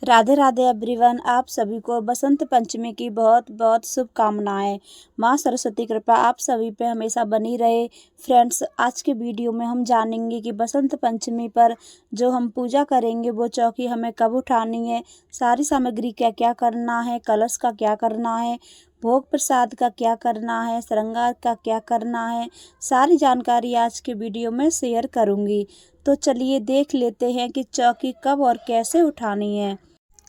Radhe Radhe everyone. आप सभी को बसंत पंचमी की बहुत बहुत शुभकामनाएं। माँ सरस्वती कृपा आप सभी पे हमेशा बनी रहे। फ्रेंड्स, आज के वीडियो में हम जानेंगे कि बसंत पंचमी पर जो हम पूजा करेंगे वो चौकी हमें कब उठानी है, सारी सामग्री क्या क्या करना है, कलश का क्या करना है, भोग प्रसाद का क्या करना है, श्रृंगार का क्या करना है, सारी जानकारी आज के वीडियो में शेयर करूँगी। तो चलिए देख लेते हैं कि चौकी कब और कैसे उठानी है।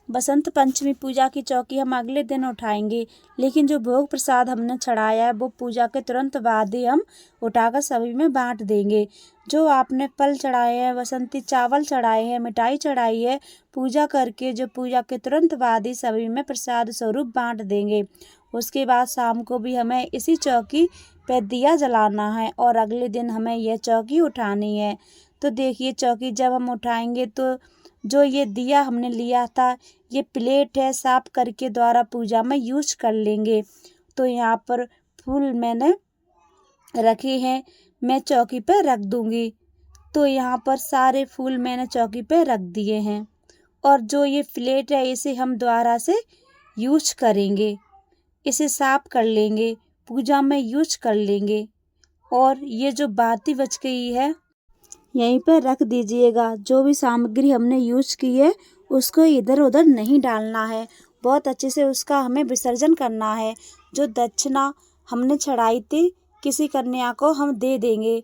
बसंत पंचमी पूजा की चौकी हम अगले दिन उठाएंगे, लेकिन जो भोग प्रसाद हमने चढ़ाया है वो पूजा के तुरंत बाद ही हम उठाकर सभी में बांट देंगे। जो आपने फल चढ़ाए हैं, बसंती चावल चढ़ाए हैं, मिठाई चढ़ाई है, पूजा करके जो पूजा के तुरंत बाद ही सभी में प्रसाद स्वरूप बांट देंगे। उसके बाद शाम को भी हमें इसी चौकी पे दिया जलाना है और अगले दिन हमें यह चौकी उठानी है। तो देखिए, चौकी जब हम उठाएंगे तो जो ये दिया हमने लिया था, ये प्लेट है, साफ करके द्वारा पूजा में यूज कर लेंगे। तो यहाँ पर फूल मैंने रखे हैं, मैं चौकी पर रख दूंगी। तो यहाँ पर सारे फूल मैंने चौकी पर रख दिए हैं और जो ये प्लेट है इसे हम दोबारा से यूज करेंगे, इसे साफ कर लेंगे, पूजा में यूज कर लेंगे। और ये जो बाती बच गई है यहीं पर रख दीजिएगा। जो भी सामग्री हमने यूज की है उसको इधर उधर नहीं डालना है, बहुत अच्छे से उसका हमें विसर्जन करना है। जो दक्षिणा हमने चढ़ाई थी किसी कन्या को हम दे देंगे।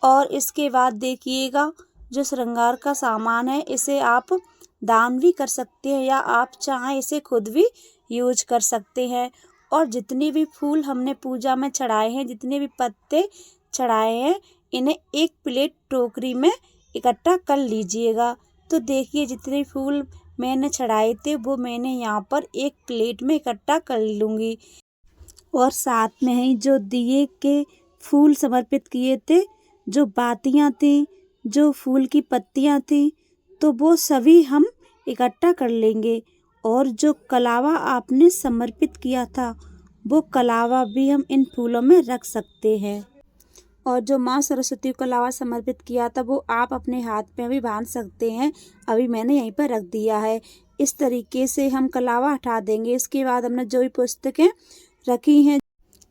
और इसके बाद देखिएगा, जो श्रृंगार का सामान है इसे आप दान भी कर सकते हैं या आप चाहें इसे खुद भी यूज कर सकते हैं। और जितने भी फूल हमने पूजा में चढ़ाए हैं, जितने भी पत्ते चढ़ाए हैं, इन्हें एक प्लेट टोकरी में इकट्ठा कर लीजिएगा। तो देखिए, जितने फूल मैंने चढ़ाए थे वो मैंने यहाँ पर एक प्लेट में इकट्ठा कर लूँगी। और साथ में ही जो दिए के फूल समर्पित किए थे, जो बातियाँ थी, जो फूल की पत्तियाँ थी, तो वो सभी हम इकट्ठा कर लेंगे। और जो कलावा आपने समर्पित किया था वो कलावा भी हम इन फूलों में रख सकते हैं। और जो माँ सरस्वती को कलावा समर्पित किया था वो आप अपने हाथ में भी बांध सकते हैं, अभी मैंने यहीं पर रख दिया है। इस तरीके से हम कलावा हटा देंगे। इसके बाद हमने जो भी पुस्तकें रखी हैं,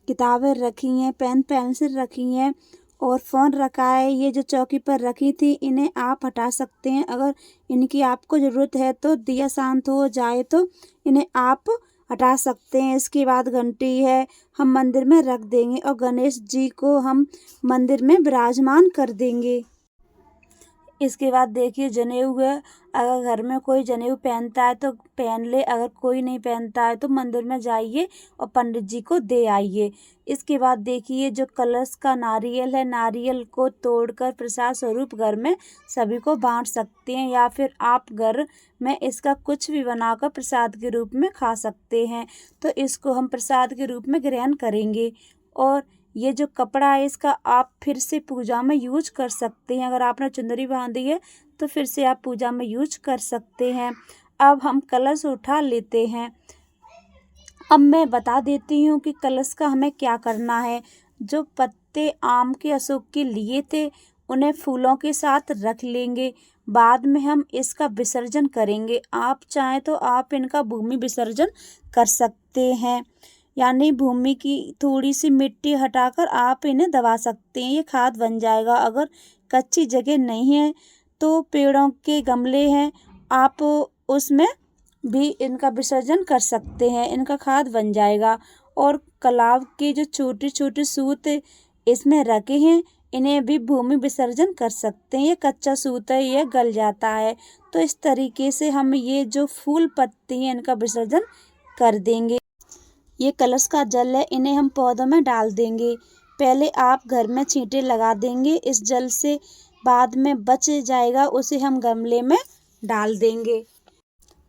किताबें रखी हैं, पेन पेंसिल रखी हैं और फ़ोन रखा है, ये जो चौकी पर रखी थी इन्हें आप हटा सकते हैं। अगर इनकी आपको ज़रूरत है तो दिया शांत हो जाए तो इन्हें आप हटा सकते हैं। इसके बाद घंटी है, हम मंदिर में रख देंगे और गणेश जी को हम मंदिर में विराजमान कर देंगे। इसके बाद देखिए, जनेऊ है, अगर घर में कोई जनेऊ पहनता है तो पहन ले, अगर कोई नहीं पहनता है तो मंदिर में जाइए और पंडित जी को दे आइए। इसके बाद देखिए, जो कलश का नारियल है, नारियल को तोड़कर प्रसाद स्वरूप घर में सभी को बांट सकते हैं या फिर आप घर में इसका कुछ भी बनाकर प्रसाद के रूप में खा सकते हैं। तो इसको हम प्रसाद के रूप में ग्रहण करेंगे। और ये जो कपड़ा है इसका आप फिर से पूजा में यूज कर सकते हैं। अगर आपने चुंदरी बांधी है तो फिर से आप पूजा में यूज कर सकते हैं। अब हम कलश उठा लेते हैं। अब मैं बता देती हूँ कि कलश का हमें क्या करना है। जो पत्ते आम के अशोक के लिए थे उन्हें फूलों के साथ रख लेंगे, बाद में हम इसका विसर्जन करेंगे। आप चाहें तो आप इनका भूमि विसर्जन कर सकते हैं, यानी भूमि की थोड़ी सी मिट्टी हटाकर आप इन्हें दबा सकते हैं, ये खाद बन जाएगा। अगर कच्ची जगह नहीं है तो पेड़ों के गमले हैं, आप उसमें भी इनका विसर्जन कर सकते हैं, इनका खाद बन जाएगा। और कलाव के जो छोटे छोटे सूत इसमें रखे हैं इन्हें भी भूमि विसर्जन कर सकते हैं। ये कच्चा सूत है, ये गल जाता है। तो इस तरीके से हम ये जो फूल पत्ती हैं इनका विसर्जन कर देंगे। ये कलश का जल है, इन्हें हम पौधों में डाल देंगे। पहले आप घर में छींटे लगा देंगे इस जल से, बाद में बच जाएगा उसे हम गमले में डाल देंगे।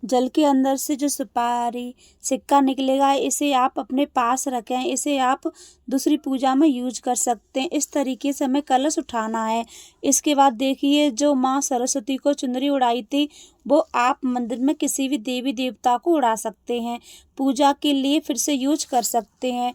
जल के अंदर से जो सुपारी सिक्का निकलेगा इसे आप अपने पास रखें, इसे आप दूसरी पूजा में यूज कर सकते हैं। इस तरीके से हमें कलश उठाना है। इसके बाद देखिए, जो माँ सरस्वती को चुनरी उड़ाई थी वो आप मंदिर में किसी भी देवी देवता को उड़ा सकते हैं, पूजा के लिए फिर से यूज कर सकते हैं।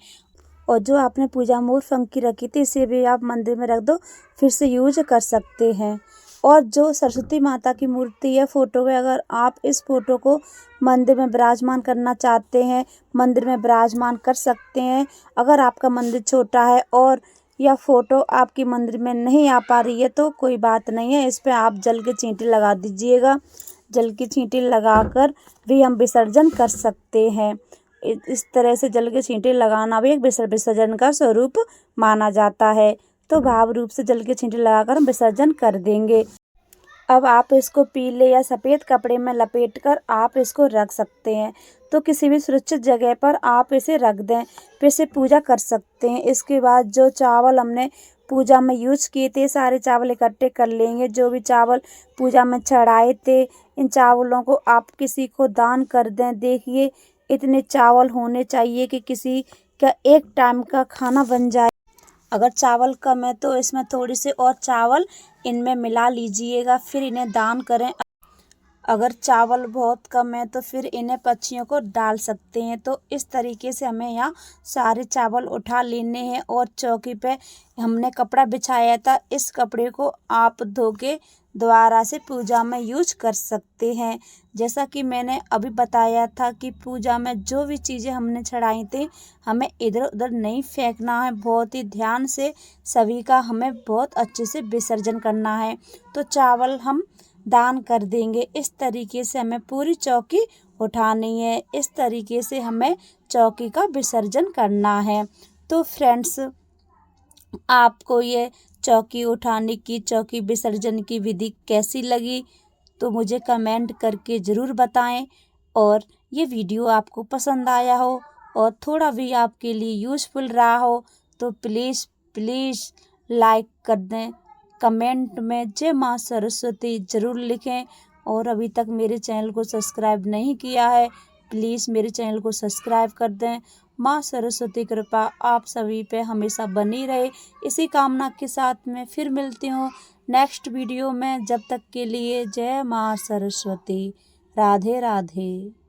और जो आपने पूजा में फंकी रखी थी इसे भी आप मंदिर में रख दो, फिर से यूज कर सकते हैं। और जो सरस्वती माता की मूर्ति है फ़ोटो है, अगर आप इस फ़ोटो को मंदिर में विराजमान करना चाहते हैं, मंदिर में विराजमान कर सकते हैं। अगर आपका मंदिर छोटा है और यह फ़ोटो आपकी मंदिर में नहीं आ पा रही है तो कोई बात नहीं है, इस पे आप जल की चींटी लगा दीजिएगा। जल की चींटी लगाकर भी हम विसर्जन कर सकते हैं। इस तरह से जल की चींटी लगाना भी एक विसर्जन का स्वरूप माना जाता है। तो भाव रूप से जल की चींटी लगाकर हम विसर्जन कर देंगे। अब आप इसको पीले या सफ़ेद कपड़े में लपेटकर आप इसको रख सकते हैं। तो किसी भी सुरक्षित जगह पर आप इसे रख दें, फिर से पूजा कर सकते हैं। इसके बाद जो चावल हमने पूजा में यूज किए थे, सारे चावल इकट्ठे कर लेंगे। जो भी चावल पूजा में चढ़ाए थे, इन चावलों को आप किसी को दान कर दें। देखिए इतने चावल होने चाहिए कि किसी का एक टाइम का खाना बन जाए। अगर चावल कम है तो इसमें थोड़ी सी और चावल इनमें मिला लीजिएगा, फिर इन्हें दान करें। अगर चावल बहुत कम है तो फिर इन्हें पक्षियों को डाल सकते हैं। तो इस तरीके से हमें यहाँ सारे चावल उठा लेने हैं और चौकी पे हमने कपड़ा बिछाया था, इस कपड़े को आप धो के दोबारा से पूजा में यूज कर सकते हैं। जैसा कि मैंने अभी बताया था कि पूजा में जो भी चीज़ें हमने चढ़ाई थी हमें इधर उधर नहीं फेंकना है, बहुत ही ध्यान से सभी का हमें बहुत अच्छे से विसर्जन करना है। तो चावल हम दान कर देंगे। इस तरीके से हमें पूरी चौकी उठानी है, इस तरीके से हमें चौकी का विसर्जन करना है। तो फ्रेंड्स, आपको ये चौकी उठाने की, चौकी विसर्जन की विधि कैसी लगी तो मुझे कमेंट करके ज़रूर बताएं। और ये वीडियो आपको पसंद आया हो और थोड़ा भी आपके लिए यूज़फुल रहा हो तो प्लीज़ लाइक कर दें। कमेंट में जय माँ सरस्वती ज़रूर लिखें। और अभी तक मेरे चैनल को सब्सक्राइब नहीं किया है, प्लीज़ मेरे चैनल को सब्सक्राइब कर दें। माँ सरस्वती कृपा आप सभी पे हमेशा बनी रहे, इसी कामना के साथ में फिर मिलती हूँ नेक्स्ट वीडियो में। जब तक के लिए जय माँ सरस्वती। राधे राधे।